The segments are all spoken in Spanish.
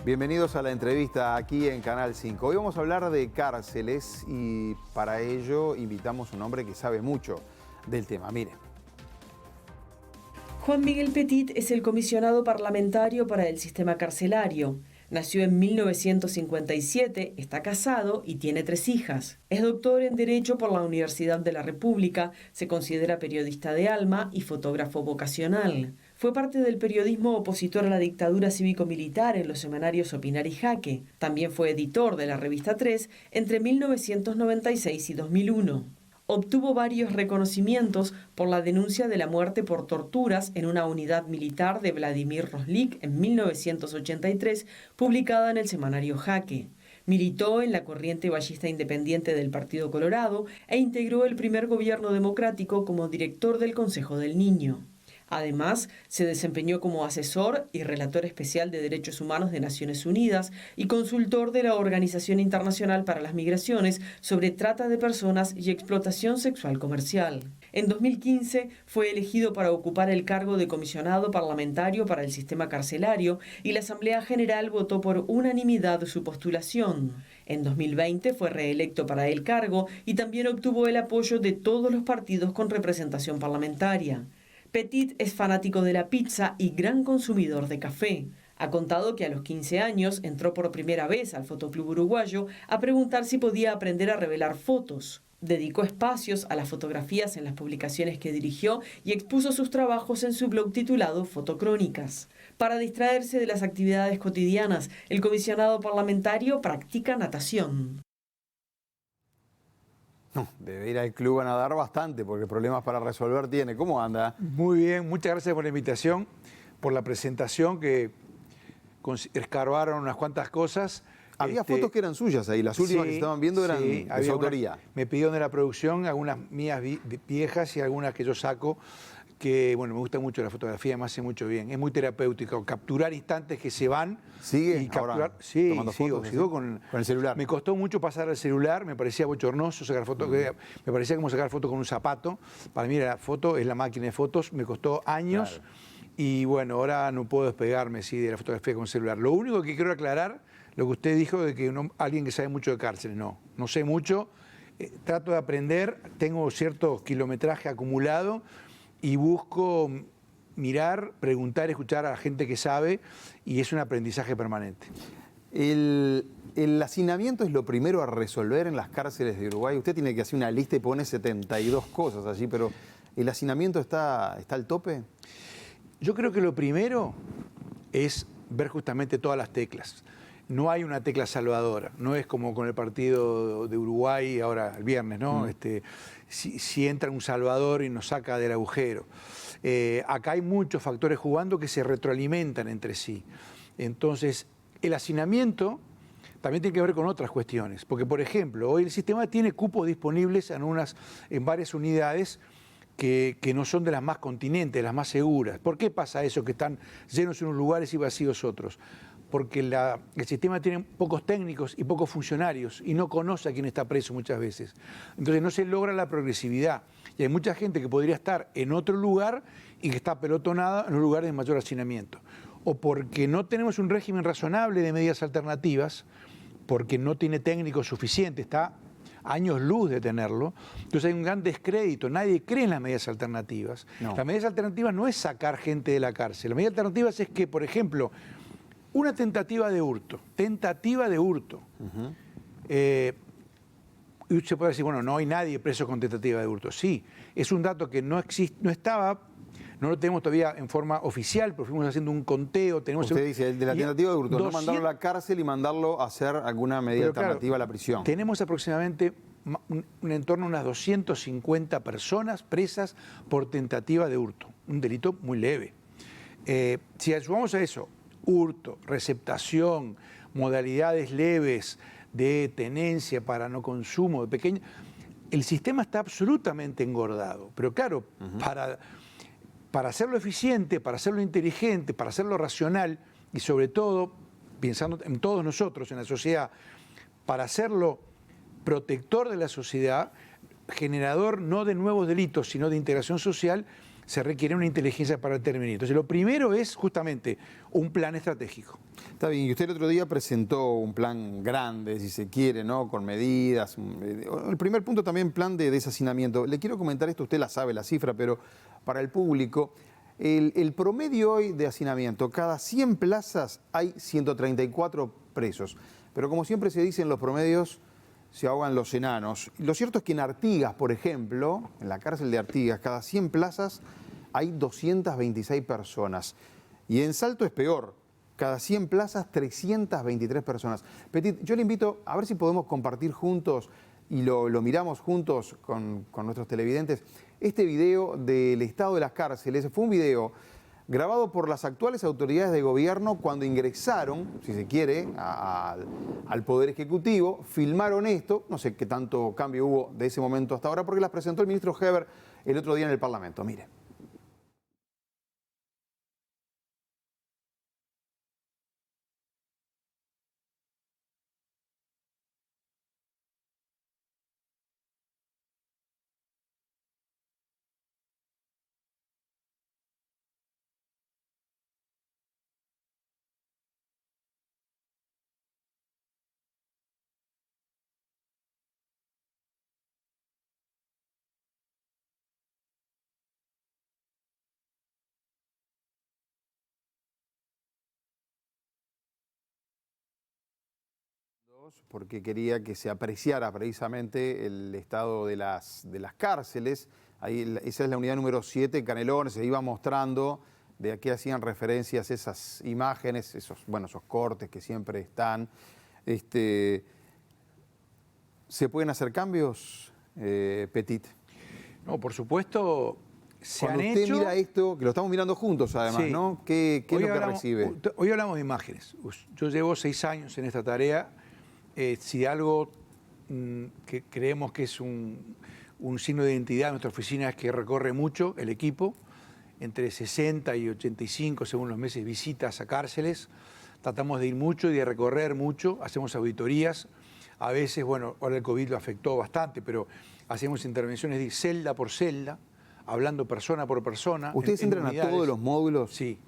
Bienvenidos a la entrevista aquí en Canal 5. Hoy vamos a hablar de cárceles y para ello invitamos a un hombre que sabe mucho del tema. Miren. Juan Miguel Petit es el comisionado parlamentario para el sistema carcelario. Nació en 1957, está casado y tiene 3 hijas. Es doctor en Derecho por la Universidad de la República, se considera periodista de alma y fotógrafo vocacional. Fue parte del periodismo opositor a la dictadura cívico-militar en los semanarios Opinar y Jaque. También fue editor de la revista 3 entre 1996 y 2001. Obtuvo varios reconocimientos por la denuncia de la muerte por torturas en una unidad militar de Vladimir Roslik en 1983, publicada en el semanario Jaque. Militó en la corriente ballista independiente del Partido Colorado e integró el primer gobierno democrático como director del Consejo del Niño. Además, se desempeñó como asesor y relator especial de Derechos Humanos de Naciones Unidas y consultor de la Organización Internacional para las Migraciones sobre trata de personas y explotación sexual comercial. En 2015 fue elegido para ocupar el cargo de comisionado parlamentario para el sistema carcelario y la Asamblea General votó por unanimidad su postulación. En 2020 fue reelecto para el cargo y también obtuvo el apoyo de todos los partidos con representación parlamentaria. Petit es fanático de la pizza y gran consumidor de café. Ha contado que a los 15 años entró por primera vez al Fotoclub Uruguayo a preguntar si podía aprender a revelar fotos. Dedicó espacios a las fotografías en las publicaciones que dirigió y expuso sus trabajos en su blog titulado Fotocrónicas. Para distraerse de las actividades cotidianas, el comisionado parlamentario practica natación. Debe ir al club a nadar bastante porque problemas para resolver tiene. ¿Cómo anda? Muy bien, muchas gracias por la invitación, por la presentación, que escarbaron unas cuantas cosas. Había fotos que eran suyas ahí, las últimas que se estaban viendo eran de su autoría. Me pidieron de la producción algunas mías viejas y algunas que yo saco, que bueno, me gusta mucho la fotografía, me hace mucho bien. Es muy terapéutico, capturar instantes que se van. ¿Sigue y capturar, ahora sí, tomando fotos? Sigo con el celular. Me costó mucho pasar al celular, me parecía bochornoso sacar fotos, me parecía como sacar fotos con un zapato. Para mí la foto es la máquina de fotos, me costó años. Claro. Y bueno, ahora no puedo despegarme de la fotografía con celular. Lo único que quiero aclarar, lo que usted dijo de que alguien que sabe mucho de cárceles, no sé mucho, trato de aprender, tengo cierto kilometraje acumulado y busco mirar, preguntar, escuchar a la gente que sabe y es un aprendizaje permanente. El hacinamiento es lo primero a resolver en las cárceles de Uruguay. Usted tiene que hacer una lista y pone 72 cosas allí, pero ¿el hacinamiento está al tope? Yo creo que lo primero es ver justamente todas las teclas. No hay una tecla salvadora, no es como con el partido de Uruguay ahora el viernes, ¿no? Si entra un salvador y nos saca del agujero. Acá hay muchos factores jugando que se retroalimentan entre sí. Entonces, el hacinamiento también tiene que ver con otras cuestiones, porque por ejemplo, hoy el sistema tiene cupos disponibles en varias unidades que no son de las más continentes, las más seguras. ¿Por qué pasa eso, que están llenos unos lugares y vacíos otros? Porque el sistema tiene pocos técnicos y pocos funcionarios y no conoce a quién está preso muchas veces. Entonces no se logra la progresividad. Y hay mucha gente que podría estar en otro lugar y que está apelotonada en un lugar de mayor hacinamiento. O porque no tenemos un régimen razonable de medidas alternativas, porque no tiene técnicos suficientes, está años luz de tenerlo, entonces hay un gran descrédito, nadie cree en las medidas alternativas. No. Las medidas alternativas no es sacar gente de la cárcel, las medidas alternativas es que, por ejemplo, una tentativa de hurto, y usted puede decir, bueno, no hay nadie preso con tentativa de hurto. Sí, es un dato que no estaba, no lo tenemos todavía en forma oficial, pero fuimos haciendo un conteo. Usted dice, el de la tentativa de hurto, no mandarlo a la cárcel y mandarlo a hacer alguna medida alternativa a la prisión. Tenemos aproximadamente en torno a unas 250 personas presas por tentativa de hurto, un delito muy leve. Si sumamos a eso hurto, receptación, modalidades leves de tenencia para no consumo, de pequeño, el sistema está absolutamente engordado. Pero claro, para hacerlo eficiente, para hacerlo inteligente, para hacerlo racional y sobre todo, pensando en todos nosotros, en la sociedad, para hacerlo protector de la sociedad, generador no de nuevos delitos, sino de integración social, se requiere una inteligencia para determinar. Entonces, lo primero es justamente un plan estratégico. Está bien, y usted el otro día presentó un plan grande, si se quiere, ¿no? Con medidas. El primer punto también, plan de deshacinamiento. Le quiero comentar esto, usted la sabe, la cifra, pero para el público, el promedio hoy de hacinamiento, cada 100 plazas hay 134 presos. Pero como siempre se dice en los promedios, se ahogan los enanos. Lo cierto es que en Artigas, por ejemplo, en la cárcel de Artigas, cada 100 plazas hay 226 personas. Y en Salto es peor, cada 100 plazas 323 personas. Petit, yo le invito a ver si podemos compartir juntos y lo miramos juntos con nuestros televidentes. Este video del estado de las cárceles fue un video grabado por las actuales autoridades de gobierno cuando ingresaron, si se quiere, al Poder Ejecutivo, filmaron esto, no sé qué tanto cambio hubo de ese momento hasta ahora, porque las presentó el ministro Heber el otro día en el Parlamento. Mire. Porque quería que se apreciara precisamente el estado de las cárceles. Ahí, esa es la unidad número 7, Canelones, se iba mostrando, de aquí hacían referencias esas imágenes, esos cortes que siempre están. ¿Se pueden hacer cambios, Petit? No, por supuesto, se han hecho. Cuando usted mira esto, que lo estamos mirando juntos además, sí. ¿no? ¿Qué es lo que recibe? Hoy hablamos de imágenes. Yo llevo 6 años en esta tarea. Si algo que creemos que es un signo de identidad de nuestra oficina es que recorre mucho el equipo, entre 60 y 85, según los meses, visitas a cárceles. Tratamos de ir mucho y de recorrer mucho, hacemos auditorías. A veces, bueno, ahora el COVID lo afectó bastante, pero hacemos intervenciones de celda por celda, hablando persona por persona. ¿Ustedes entran a todos los módulos? Sí,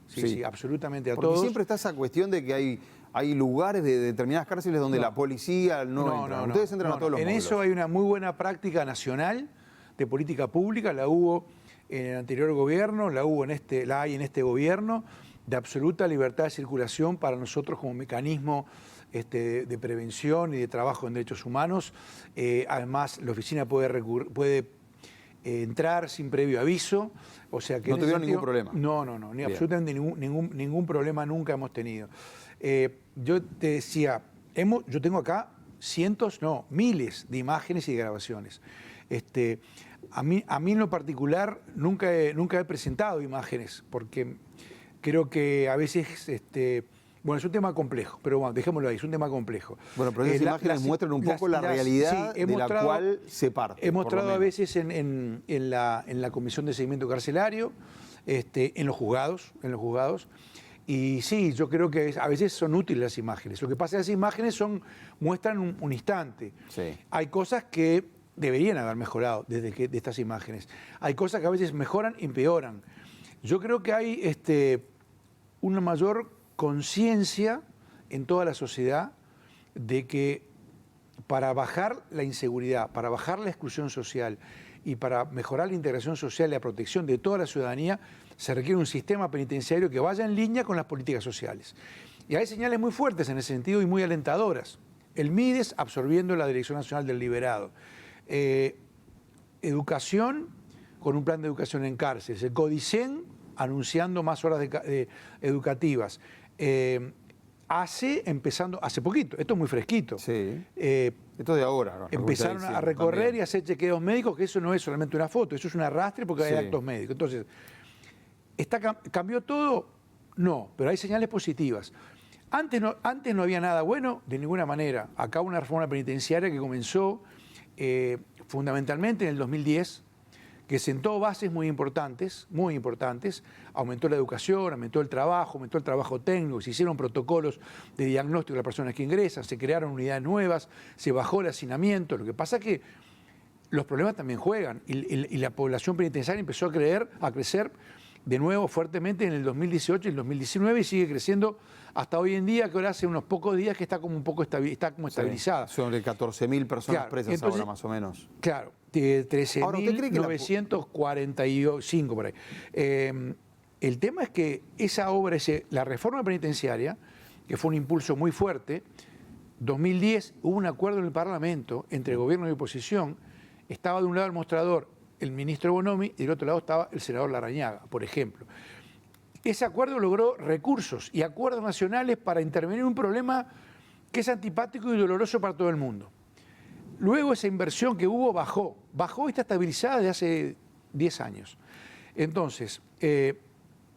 absolutamente a Porque todos. siempre está esa cuestión de que hay lugares de determinadas cárceles donde la policía no entra. Ustedes entran a todos los módulos. En eso hay una muy buena práctica nacional de política pública, la hubo en el anterior gobierno, la hay en este gobierno, de absoluta libertad de circulación para nosotros como mecanismo de prevención y de trabajo en derechos humanos. Además, la oficina puede entrar sin previo aviso, o sea que no tuvieron ningún problema. No, absolutamente ningún problema nunca hemos tenido. Yo te decía, yo tengo acá miles de imágenes y de grabaciones. A mí en lo particular nunca he presentado imágenes, porque creo que a veces, bueno, es un tema complejo, pero bueno, dejémoslo ahí, es un tema complejo. Bueno, pero esas imágenes muestran un poco la realidad de la cual se parte. He mostrado a veces en la Comisión de Seguimiento Carcelario, en los juzgados. Y sí, yo creo que a veces son útiles las imágenes. Lo que pasa es que las imágenes muestran un instante. Sí. Hay cosas que deberían haber mejorado de estas imágenes. Hay cosas que a veces mejoran y empeoran. Yo creo que hay una mayor conciencia en toda la sociedad de que para bajar la inseguridad, para bajar la exclusión social y para mejorar la integración social y la protección de toda la ciudadanía, se requiere un sistema penitenciario que vaya en línea con las políticas sociales. Y hay señales muy fuertes en ese sentido y muy alentadoras. El MIDES absorbiendo la Dirección Nacional del Liberado. Educación con un plan de educación en cárceles. El CODICEN anunciando más horas educativas. Empezando hace poquito, esto es muy fresquito. Sí. Esto es de ahora. Empezaron a recorrer también y a hacer chequeos médicos, que eso no es solamente una foto, eso es un arrastre porque hay actos médicos. Entonces, ¿cambió todo? No, pero hay señales positivas. Antes no había nada bueno, de ninguna manera. Acá una reforma penitenciaria que comenzó fundamentalmente en el 2010, que sentó bases muy importantes, aumentó la educación, aumentó el trabajo técnico, se hicieron protocolos de diagnóstico de las personas que ingresan, se crearon unidades nuevas, se bajó el hacinamiento. Lo que pasa es que los problemas también juegan. Y la población penitenciaria empezó a crecer de nuevo fuertemente en el 2018 y el 2019 y sigue creciendo hasta hoy en día, que ahora hace unos pocos días que está como un poco estabilizada. Sobre 14.000 personas presas entonces, ahora, más o menos. Claro, 13.945 por ahí. El tema es que esa obra, la reforma penitenciaria, que fue un impulso muy fuerte, 2010 hubo un acuerdo en el Parlamento entre gobierno y oposición, estaba de un lado el mostrador el ministro Bonomi y del otro lado estaba el senador Larrañaga, por ejemplo. Ese acuerdo logró recursos y acuerdos nacionales para intervenir en un problema que es antipático y doloroso para todo el mundo. Luego esa inversión que hubo bajó y está estabilizada desde hace 10 años. Entonces,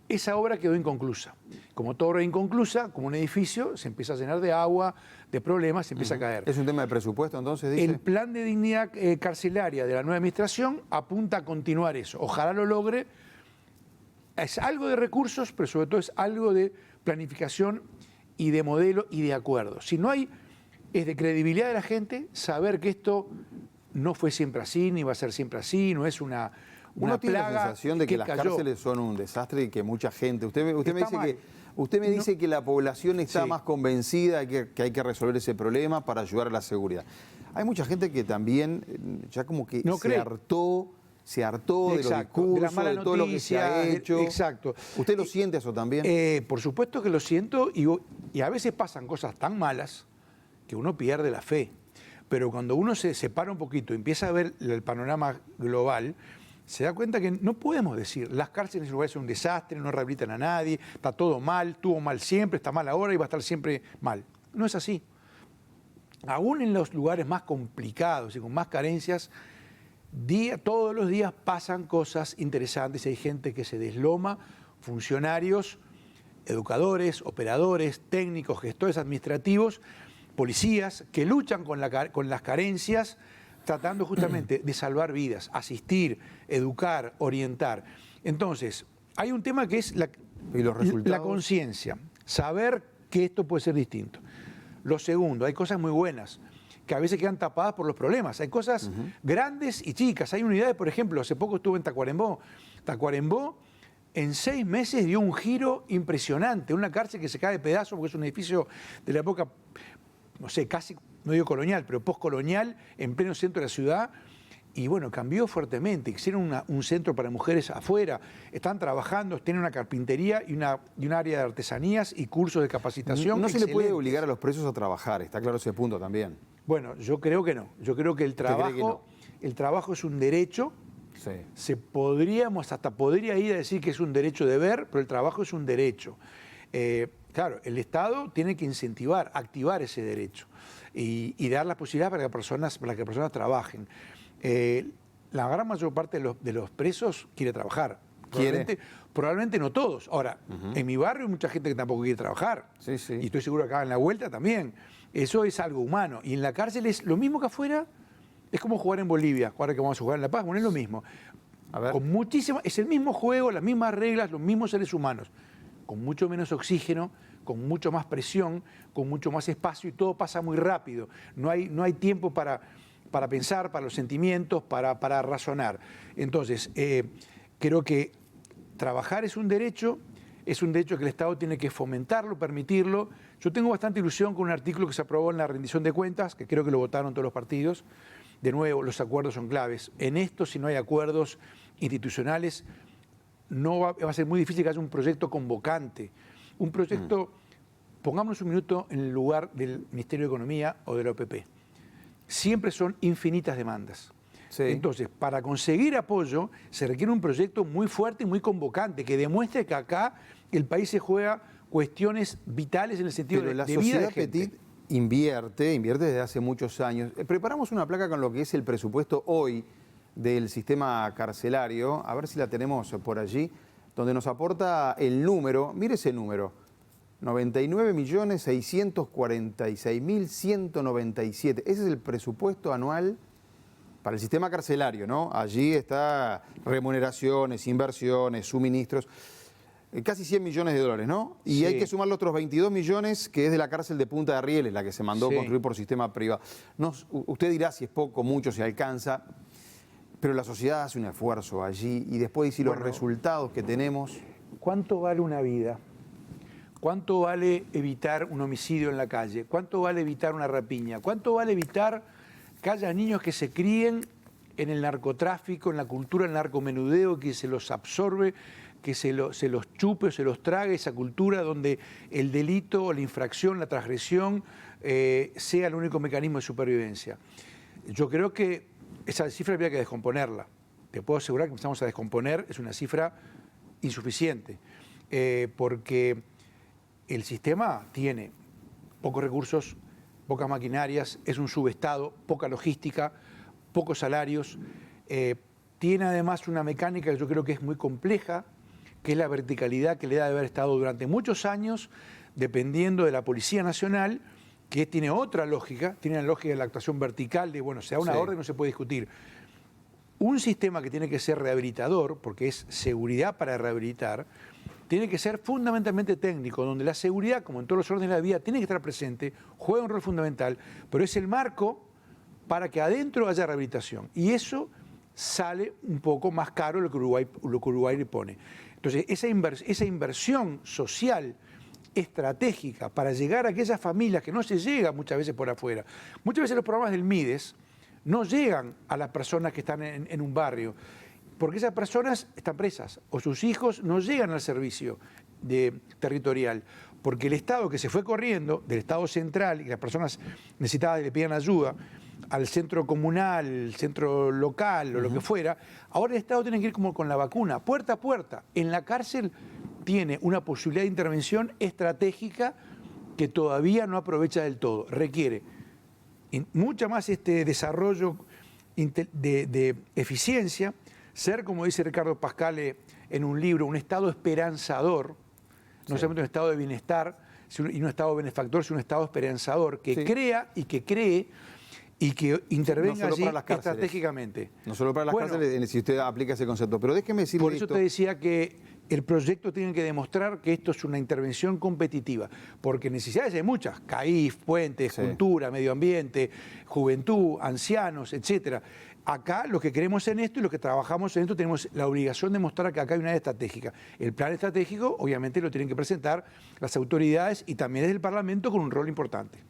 esa obra quedó inconclusa. Como toda obra inconclusa, como un edificio, se empieza a llenar de agua, de problemas, se empieza a caer. ¿Es un tema de presupuesto entonces, dice? El plan de dignidad carcelaria de la nueva administración apunta a continuar eso. Ojalá lo logre. Es algo de recursos, pero sobre todo es algo de planificación y de modelo y de acuerdo. Si no hay, es de credibilidad de la gente saber que esto no fue siempre así, ni va a ser siempre así, no es una Uno tiene plaga la sensación de que las cayó. cárceles son un desastre y que mucha gente... Usted me dice No. que la población está Sí. más convencida que hay que resolver ese problema para ayudar a la seguridad. Hay mucha gente que también ya como que No cree. se hartó de los Exacto, de la discursos, mala de todo lo que se ha noticia, hecho. exacto. ¿Usted lo siente eso también? Por supuesto que lo siento y a veces pasan cosas tan malas que uno pierde la fe. Pero cuando uno se separa un poquito y empieza a ver el panorama global, se da cuenta que no podemos decir las cárceles en Uruguay son un desastre, no rehabilitan a nadie, está todo mal, estuvo mal siempre, está mal ahora y va a estar siempre mal. No es así. Aún en los lugares más complicados y con más carencias, todos los días pasan cosas interesantes. Hay gente que se desloma, funcionarios, educadores, operadores, técnicos, gestores administrativos, policías que luchan con las carencias, tratando justamente de salvar vidas, asistir, educar, orientar. Entonces, hay un tema que es ¿Y los resultados? la conciencia, saber que esto puede ser distinto. Lo segundo, hay cosas muy buenas que a veces quedan tapadas por los problemas. Hay cosas grandes y chicas. Hay unidades, por ejemplo, hace poco estuve en Tacuarembó. Tacuarembó en 6 meses dio un giro impresionante. Una cárcel que se cae de pedazos porque es un edificio de la época, no sé, casi, no digo colonial, pero postcolonial, en pleno centro de la ciudad. Y bueno, cambió fuertemente. Hicieron un centro para mujeres afuera. Están trabajando, tienen una carpintería y un área de artesanías y cursos de capacitación. No se le puede excelentes. obligar a los presos a trabajar, está claro ese punto también. Bueno, yo creo que no. Yo creo que el trabajo es un derecho. Sí. Hasta podría ir a decir que es un derecho de ver, pero el trabajo es un derecho. Claro, el Estado tiene que incentivar, activar ese derecho y dar la posibilidad para que personas trabajen. La gran mayor parte de los presos quiere trabajar. Probablemente no todos. Ahora, en mi barrio hay mucha gente que tampoco quiere trabajar. Sí, sí. Y estoy seguro que acá en la vuelta también. Eso es algo humano. Y en la cárcel es lo mismo que afuera. Es como jugar en Bolivia, ahora que vamos a jugar en La Paz, bueno, es lo mismo. A ver. Es el mismo juego, las mismas reglas, los mismos seres humanos, con mucho menos oxígeno, con mucho más presión, con mucho más espacio y todo pasa muy rápido. No hay tiempo para pensar, para los sentimientos, para razonar. Entonces, creo que trabajar es un derecho que el Estado tiene que fomentarlo, permitirlo. Yo tengo bastante ilusión con un artículo que se aprobó en la rendición de cuentas, que creo que lo votaron todos los partidos. De nuevo, los acuerdos son claves. En esto, si no hay acuerdos institucionales, va a ser muy difícil que haya un proyecto convocante. Un proyecto, pongámonos un minuto en el lugar del Ministerio de Economía o de la OPP. Siempre son infinitas demandas. Sí. Entonces, para conseguir apoyo, se requiere un proyecto muy fuerte y muy convocante, que demuestre que acá el país se juega cuestiones vitales en el sentido Pero de la vida de sociedad gente. Petit invierte desde hace muchos años. Preparamos una placa con lo que es el presupuesto hoy del sistema carcelario, a ver si la tenemos por allí, donde nos aporta el número, mire ese número, 99.646.197. Ese es el presupuesto anual para el sistema carcelario, ¿no? Allí está remuneraciones, inversiones, suministros. Casi 100 millones de dólares, ¿no? Y Sí. hay que sumar los otros 22 millones, que es de la cárcel de Punta de Rieles, la que se mandó Sí. construir por sistema privado. Usted dirá si es poco, mucho, si alcanza. Pero la sociedad hace un esfuerzo allí y después si los resultados que tenemos... ¿Cuánto vale una vida? ¿Cuánto vale evitar un homicidio en la calle? ¿Cuánto vale evitar una rapiña? ¿Cuánto vale evitar que haya niños que se críen en el narcotráfico, en la cultura del narcomenudeo, que se los absorbe, que se los chupe o se los trague, esa cultura donde el delito, la infracción, la transgresión sea el único mecanismo de supervivencia? Yo creo que esa cifra habría que descomponerla. Te puedo asegurar que empezamos a descomponer, es una cifra insuficiente, porque el sistema tiene pocos recursos, pocas maquinarias, es un subestado, poca logística, pocos salarios, tiene además una mecánica que yo creo que es muy compleja, que es la verticalidad que le da de haber estado durante muchos años dependiendo de la Policía Nacional, que tiene otra lógica, tiene la lógica de la actuación vertical, de bueno, se da una orden, no se puede discutir. Un sistema que tiene que ser rehabilitador, porque es seguridad para rehabilitar, tiene que ser fundamentalmente técnico, donde la seguridad, como en todos los órdenes de la vida, tiene que estar presente, juega un rol fundamental, pero es el marco para que adentro haya rehabilitación. Y eso sale un poco más caro lo que Uruguay le pone. Entonces, esa inversión social estratégica para llegar a aquellas familias que no se llega muchas veces por afuera. Muchas veces los programas del MIDES no llegan a las personas que están en un barrio, porque esas personas están presas o sus hijos no llegan al servicio territorial, porque el Estado que se fue corriendo, del Estado central, y las personas necesitadas le piden ayuda, al centro comunal, el centro local o lo que fuera, ahora el Estado tiene que ir como con la vacuna, puerta a puerta. En la cárcel tiene una posibilidad de intervención estratégica que todavía no aprovecha del todo. Requiere mucho más desarrollo de eficiencia, ser, como dice Ricardo Pascale en un libro, un Estado esperanzador, no solamente un Estado de bienestar y un Estado benefactor, sino un Estado esperanzador que crea y que cree y que intervenga allí estratégicamente. No solo para las cárceles, si usted aplica ese concepto. Pero déjeme decirle por eso te decía que el proyecto tiene que demostrar que esto es una intervención competitiva, porque necesidades hay muchas, CAIF, puentes, cultura, medio ambiente, juventud, ancianos, etcétera. Acá lo que queremos en esto y lo que trabajamos en esto tenemos la obligación de mostrar que acá hay una área estratégica. El plan estratégico obviamente lo tienen que presentar las autoridades y también es el Parlamento con un rol importante.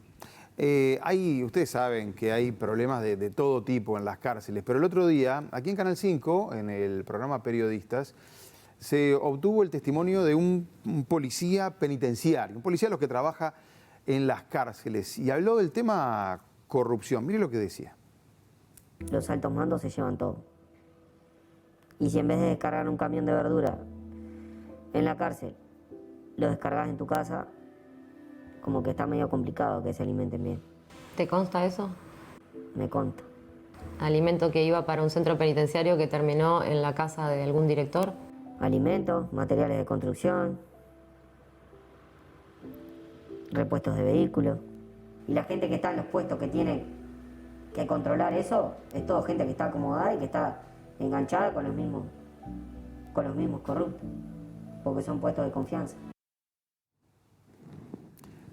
Ustedes saben que hay problemas de todo tipo en las cárceles, pero el otro día, aquí en Canal 5, en el programa Periodistas, se obtuvo el testimonio de un policía penitenciario, un policía de los que trabaja en las cárceles, y habló del tema corrupción. Mire lo que decía. Los altos mandos se llevan todo. Y si en vez de descargar un camión de verdura en la cárcel, lo descargas en tu casa, como que está medio complicado que se alimenten bien. ¿Te consta eso? Me consta. ¿Alimento que iba para un centro penitenciario que terminó en la casa de algún director? Alimentos, materiales de construcción, repuestos de vehículos. Y la gente que está en los puestos que tiene que controlar eso, es toda gente que está acomodada y que está enganchada con los mismos corruptos, porque son puestos de confianza.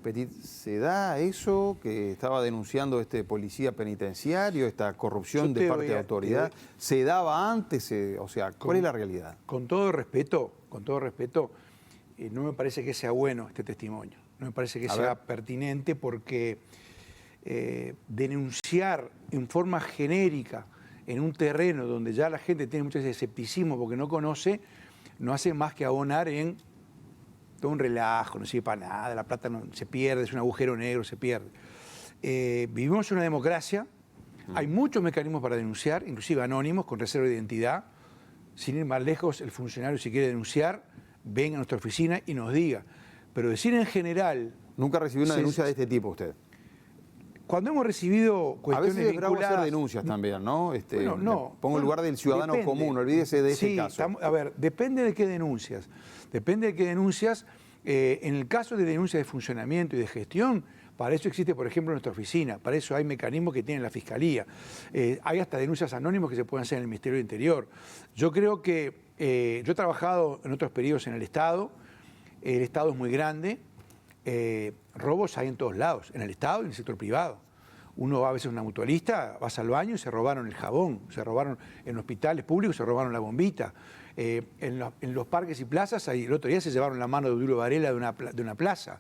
Petit, ¿se da eso que estaba denunciando este policía penitenciario, esta corrupción de parte de autoridad? ¿Se daba antes? O sea, ¿cuál es la realidad? Con todo respeto, no me parece que sea bueno este testimonio. No me parece que sea pertinente porque denunciar en forma genérica en un terreno donde ya la gente tiene mucho escepticismo porque no conoce, no hace más que abonar en todo un relajo, no sirve para nada, la plata no, se pierde, es un agujero negro, se pierde. Vivimos en una democracia, hay muchos mecanismos para denunciar, inclusive anónimos, con reserva de identidad. Sin ir más lejos, el funcionario, si quiere denunciar, venga a nuestra oficina y nos diga. Pero decir en general... ¿Nunca recibió una denuncia de este tipo usted? Cuando hemos recibido cuestiones a veces vinculadas... hacer denuncias también, ¿no? Bueno, no. Pongo el lugar del ciudadano común, olvídese de ese caso. A ver, depende de qué denuncias. Depende de qué denuncias. En el caso de denuncias de funcionamiento y de gestión, para eso existe, por ejemplo, nuestra oficina. Para eso hay mecanismos que tiene la Fiscalía. Hay hasta denuncias anónimas que se pueden hacer en el Ministerio del Interior. Yo creo que... yo he trabajado en otros periodos en el Estado. El Estado es muy grande. Robos hay en todos lados, en el Estado y en el sector privado. Uno va a veces a una mutualista, vas al baño y se robaron el jabón, se robaron en hospitales públicos, se robaron la bombita. En los parques y plazas, el otro día se llevaron la mano de Obdulio Varela de una plaza.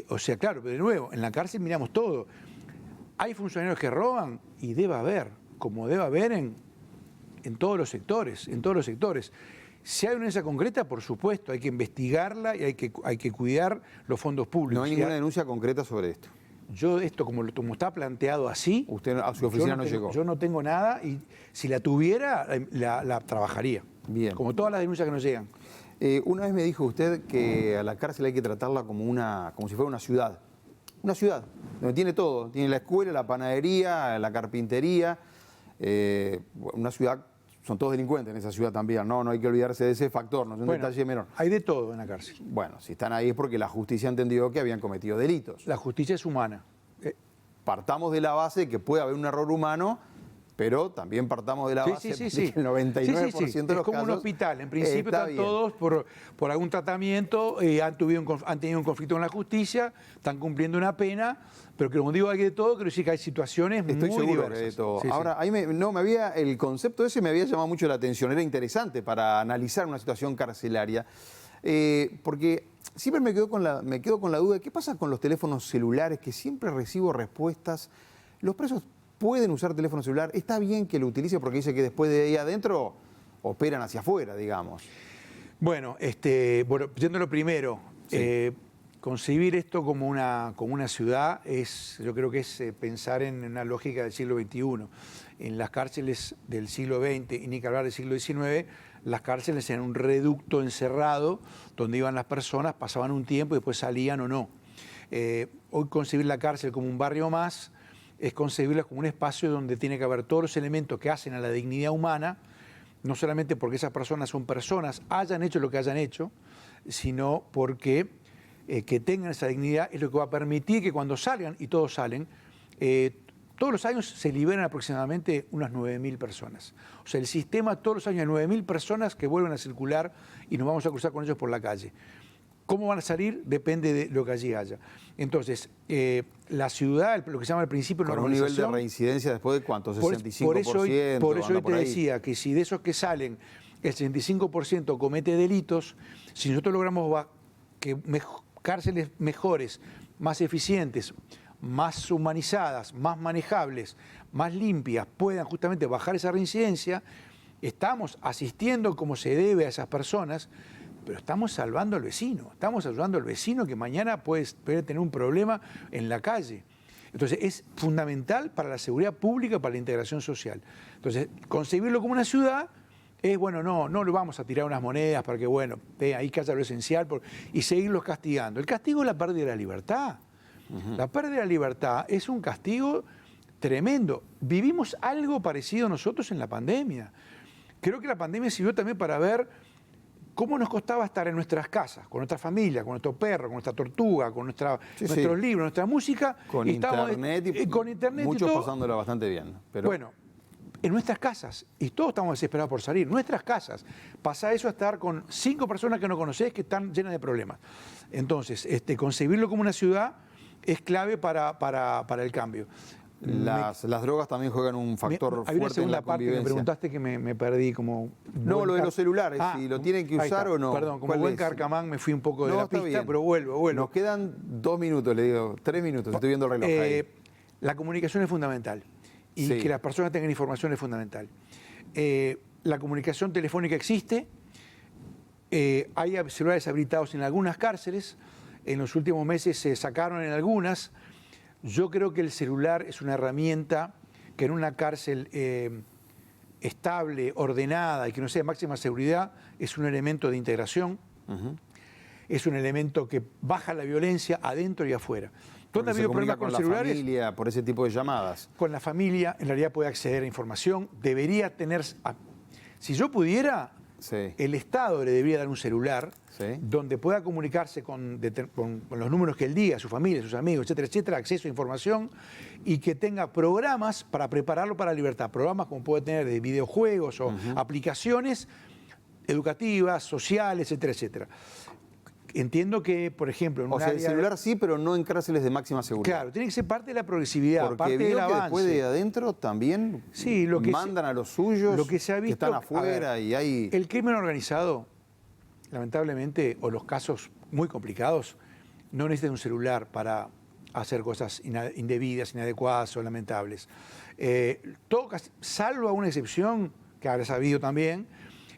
O sea, claro, pero de nuevo, en la cárcel miramos todo. Hay funcionarios que roban y debe haber, como debe haber en todos los sectores, Si hay una denuncia concreta, por supuesto, hay que investigarla y hay que cuidar los fondos públicos. No hay ninguna denuncia concreta sobre esto. Yo esto, como está planteado así... Usted a su oficina no llegó. Yo no tengo nada y si la tuviera, la trabajaría. Bien. Como todas las denuncias que nos llegan. Una vez me dijo usted que a la cárcel hay que tratarla como si fuera una ciudad. Una ciudad, donde tiene todo. Tiene la escuela, la panadería, la carpintería. Una ciudad, son todos delincuentes en esa ciudad también. No hay que olvidarse de ese factor, no es un detalle menor. Hay de todo en la cárcel. Bueno, si están ahí es porque la justicia entendió que habían cometido delitos. La justicia es humana. Partamos de la base de que puede haber un error humano, pero también partamos de la base de que el 99% de los casos... Es como un hospital. En principio están todos por algún tratamiento, han tenido un conflicto con la justicia, están cumpliendo una pena, pero que como digo hay de todo, quiero decir que hay situaciones muy diversas. Estoy seguro de todo. Ahora, ahí el concepto ese me había llamado mucho la atención, era interesante para analizar una situación carcelaria, porque siempre me quedo con la duda de qué pasa con los teléfonos celulares, que siempre recibo respuestas. Los presos pueden usar teléfono celular, está bien que lo utilice porque dice que después de ahí adentro operan hacia afuera, digamos. Bueno, yendo lo primero, concebir esto como una ciudad yo creo que es pensar en una lógica del siglo XXI. En las cárceles del siglo XX y ni que hablar del siglo XIX, las cárceles eran un reducto encerrado donde iban las personas, pasaban un tiempo y después salían o no. Hoy concebir la cárcel como un barrio más es concebirla como un espacio donde tiene que haber todos los elementos que hacen a la dignidad humana, no solamente porque esas personas son personas, hayan hecho lo que hayan hecho, sino porque que tengan esa dignidad es lo que va a permitir que cuando salgan, y todos salen, todos los años se liberan aproximadamente unas 9.000 personas. O sea, el sistema todos los años hay 9.000 personas que vuelven a circular y nos vamos a cruzar con ellos por la calle. ¿Cómo van a salir? Depende de lo que allí haya. Entonces, la ciudad, lo que se llama al principio de normalización... ¿Con un nivel de reincidencia después de cuánto? ¿65%? Por eso hoy te decía que si de esos que salen el 65% comete delitos, si nosotros logramos que cárceles mejores, más eficientes, más humanizadas, más manejables, más limpias, puedan justamente bajar esa reincidencia, estamos asistiendo como se debe a esas personas, pero estamos salvando al vecino, estamos ayudando al vecino que mañana puede tener un problema en la calle. Entonces es fundamental para la seguridad pública, para la integración social. Entonces concebirlo como una ciudad es, bueno, no le vamos a tirar unas monedas para que, bueno, ahí que haya lo esencial y seguirlos castigando. El castigo es la pérdida de la libertad. La pérdida de la libertad es un castigo tremendo. Vivimos algo parecido nosotros en la pandemia. Creo que la pandemia sirvió también para ver cómo nos costaba estar en nuestras casas, con nuestra familia, con nuestro perro, con nuestra tortuga, con nuestros libros, nuestra música. Con internet, muchos pasándola bastante bien. Pero... Bueno, en nuestras casas, y todos estamos desesperados por salir, nuestras casas, pasa eso a estar con 5 personas que no conocés que están llenas de problemas. Entonces, concebirlo como una ciudad es clave para el cambio. Las drogas también juegan un factor fuerte en la convivencia. Me preguntaste que me perdí como... No, lo de los celulares, si lo tienen que usar o no. Perdón, como buen carcamán me fui un poco de la pista, bien. Pero vuelvo. Nos quedan 2 minutos, le digo, 3 minutos, estoy viendo el reloj ahí. La comunicación es fundamental y que las personas tengan información es fundamental. La comunicación telefónica existe, hay celulares habilitados en algunas cárceles, en los últimos meses se sacaron en algunas. Yo creo que el celular es una herramienta que en una cárcel estable, ordenada y que no sea de máxima seguridad, es un elemento de integración, es un elemento que baja la violencia adentro y afuera. ¿Dónde ha habido problemas con celulares? Con la familia, por ese tipo de llamadas. Con la familia, en realidad puede acceder a información, debería tener... Si yo pudiera, el Estado le debería dar un celular donde pueda comunicarse con los números que él diga, su familia, sus amigos, etcétera, acceso a información y que tenga programas para prepararlo para la libertad. Programas como puede tener de videojuegos o aplicaciones educativas, sociales, etcétera. Entiendo que, por ejemplo, en O un sea, el área celular sí, pero no en cárceles de máxima seguridad. Claro, tiene que ser parte de la progresividad, Porque parte veo del que avance. después de adentro también Sí, lo que mandan a los suyos lo que se ha visto, que están afuera a ver, y hay... El crimen organizado, lamentablemente, o los casos muy complicados, no necesitan un celular para hacer cosas indebidas, inadecuadas o lamentables. Salvo a una excepción, que habrá sabido también,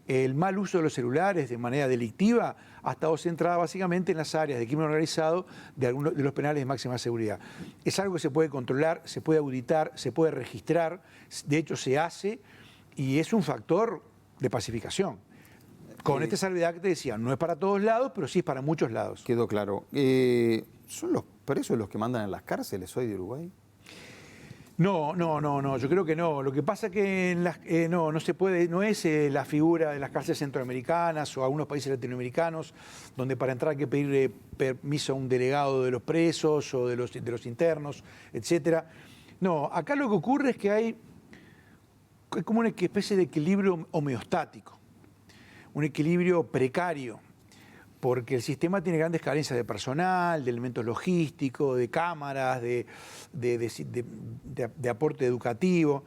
el mal uso de los celulares de manera delictiva ha estado centrada básicamente en las áreas de crimen organizado de algunos de los penales de máxima seguridad. Es algo que se puede controlar, se puede auditar, se puede registrar, de hecho se hace y es un factor de pacificación. Con esta salvedad que te decía, no es para todos lados, pero sí es para muchos lados. Quedó claro. ¿Son los presos los que mandan en las cárceles hoy de Uruguay? No, yo creo que no. Lo que pasa es que no se puede, no es la figura de las cárceles centroamericanas o algunos países latinoamericanos, donde para entrar hay que pedir permiso a un delegado de los presos o de los internos, etcétera. No, acá lo que ocurre es que hay como una especie de equilibrio homeostático, un equilibrio precario, porque el sistema tiene grandes carencias de personal, de elementos logísticos, de cámaras, de aporte educativo.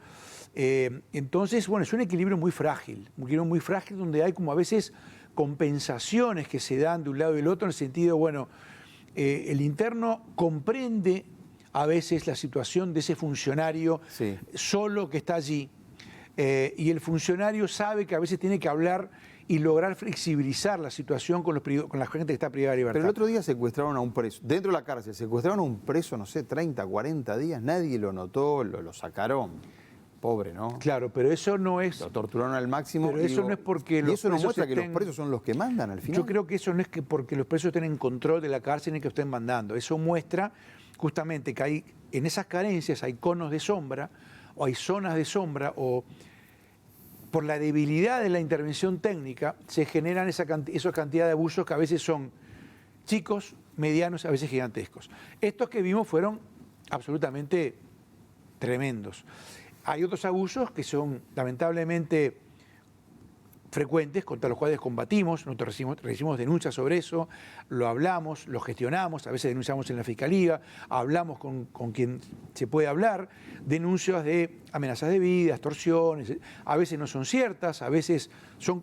Entonces, bueno, es un equilibrio muy frágil donde hay como a veces compensaciones que se dan de un lado y del otro en el sentido, bueno, el interno comprende a veces la situación de ese funcionario solo que está allí y el funcionario sabe que a veces tiene que hablar y lograr flexibilizar la situación con la gente que está privada de libertad. Pero el otro día secuestraron a un preso, dentro de la cárcel, secuestraron a un preso, no sé, 30, 40 días, nadie lo notó, lo sacaron. Pobre, ¿no? Claro, pero eso no es... Lo torturaron al máximo. Pero eso no es porque los presos... Y eso no muestra estén... que los presos son los que mandan al final. Yo creo que eso no es que porque los presos estén en control de la cárcel ni que estén mandando. Eso muestra justamente que hay, en esas carencias hay conos de sombra, o hay zonas de sombra, o por la debilidad de la intervención técnica se generan esa cantidad de abusos que a veces son chicos, medianos, a veces gigantescos. Estos que vimos fueron absolutamente tremendos. Hay otros abusos que son lamentablemente frecuentes, contra los cuales combatimos, nosotros recibimos denuncias sobre eso, lo hablamos, lo gestionamos, a veces denunciamos en la Fiscalía, hablamos con quien se puede hablar, denuncias de amenazas de vida, extorsiones, a veces no son ciertas, a veces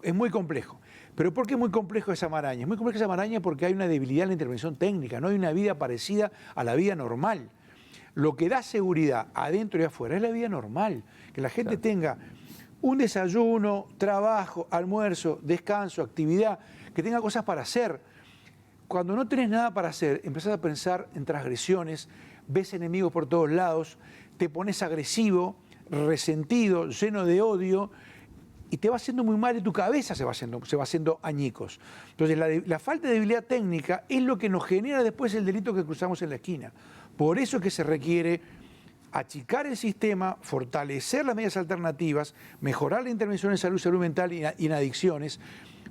es muy complejo. ¿Pero por qué es muy complejo esa maraña? Es muy compleja esa maraña porque hay una debilidad en la intervención técnica, no hay una vida parecida a la vida normal. Lo que da seguridad adentro y afuera es la vida normal, que la gente tenga un desayuno, trabajo, almuerzo, descanso, actividad, que tenga cosas para hacer. Cuando no tenés nada para hacer, empezás a pensar en transgresiones, ves enemigos por todos lados, te pones agresivo, resentido, lleno de odio, y te va haciendo muy mal y tu cabeza se va haciendo añicos. Entonces la falta de debilidad técnica es lo que nos genera después el delito que cruzamos en la esquina. Por eso es que se requiere achicar el sistema, fortalecer las medidas alternativas, mejorar la intervención en salud mental y en adicciones,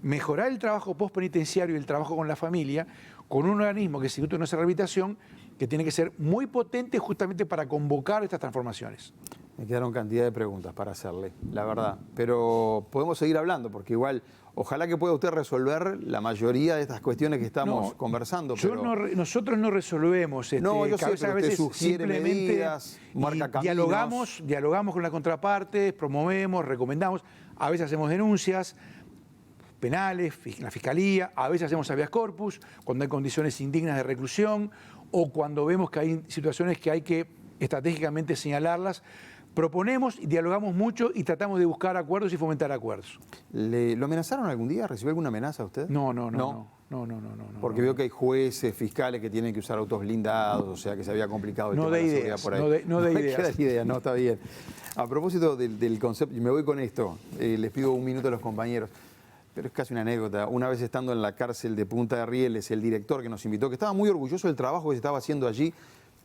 mejorar el trabajo postpenitenciario y el trabajo con la familia, con un organismo que es el Instituto de Rehabilitación, que tiene que ser muy potente justamente para convocar estas transformaciones. Me quedaron cantidad de preguntas para hacerle, la verdad. Pero podemos seguir hablando, porque igual, ojalá que pueda usted resolver la mayoría de estas cuestiones que estamos conversando. Nosotros no resolvemos. No, yo sé, pero a veces usted sugiere simplemente medidas, marca caminos. Dialogamos con la contraparte, promovemos, recomendamos. A veces hacemos denuncias penales, la Fiscalía, a veces hacemos habeas corpus, cuando hay condiciones indignas de reclusión o cuando vemos que hay situaciones que hay que estratégicamente señalarlas. Proponemos y dialogamos mucho y tratamos de buscar acuerdos y fomentar acuerdos. ¿Lo amenazaron algún día? ¿Recibió alguna amenaza a usted? No. Porque veo que hay jueces, fiscales que tienen que usar autos blindados, o sea que se había complicado el tema de la seguridad por ahí. No de ideas. No, está bien. A propósito del concepto, y me voy con esto, les pido un minuto a los compañeros, pero es casi una anécdota. Una vez estando en la cárcel de Punta de Rieles, el director que nos invitó, que estaba muy orgulloso del trabajo que se estaba haciendo allí,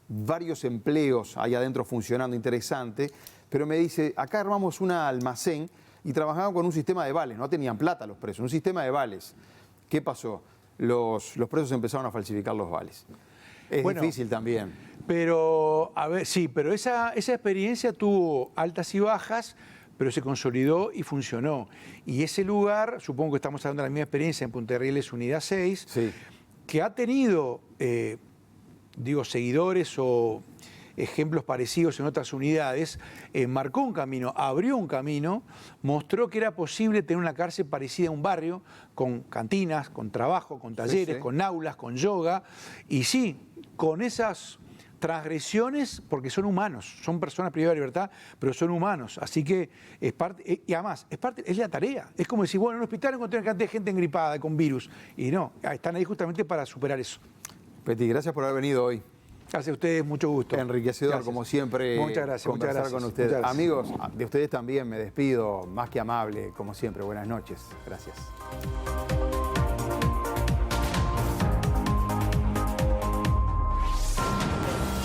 varios empleos ahí adentro funcionando, interesante, pero me dice, acá armamos un almacén y trabajaban con un sistema de vales, no tenían plata los presos, un sistema de vales. ¿Qué pasó? Los presos empezaron a falsificar los vales. Es difícil también. Pero, a ver, sí, pero esa experiencia tuvo altas y bajas, pero se consolidó y funcionó. Y ese lugar, supongo que estamos hablando de la misma experiencia en Punta de Rieles, Unidad 6, que ha tenido, seguidores o ejemplos parecidos en otras unidades, marcó un camino, abrió un camino, mostró que era posible tener una cárcel parecida a un barrio, con cantinas, con trabajo, con talleres, con aulas, con yoga, y sí, con esas transgresiones, porque son humanos, son personas privadas de libertad, pero son humanos, así que es parte, y además, es la tarea, es como decir, bueno, en un hospital encontré una cantidad de gente engripada con virus, y no, están ahí justamente para superar eso. Petty, gracias por haber venido hoy. Gracias a ustedes, mucho gusto. Enriquecedor, Gracias. como siempre, muchas gracias, conversar con ustedes. muchas gracias. Amigos, de ustedes también me despido, más que amable, como siempre. Buenas noches. Gracias.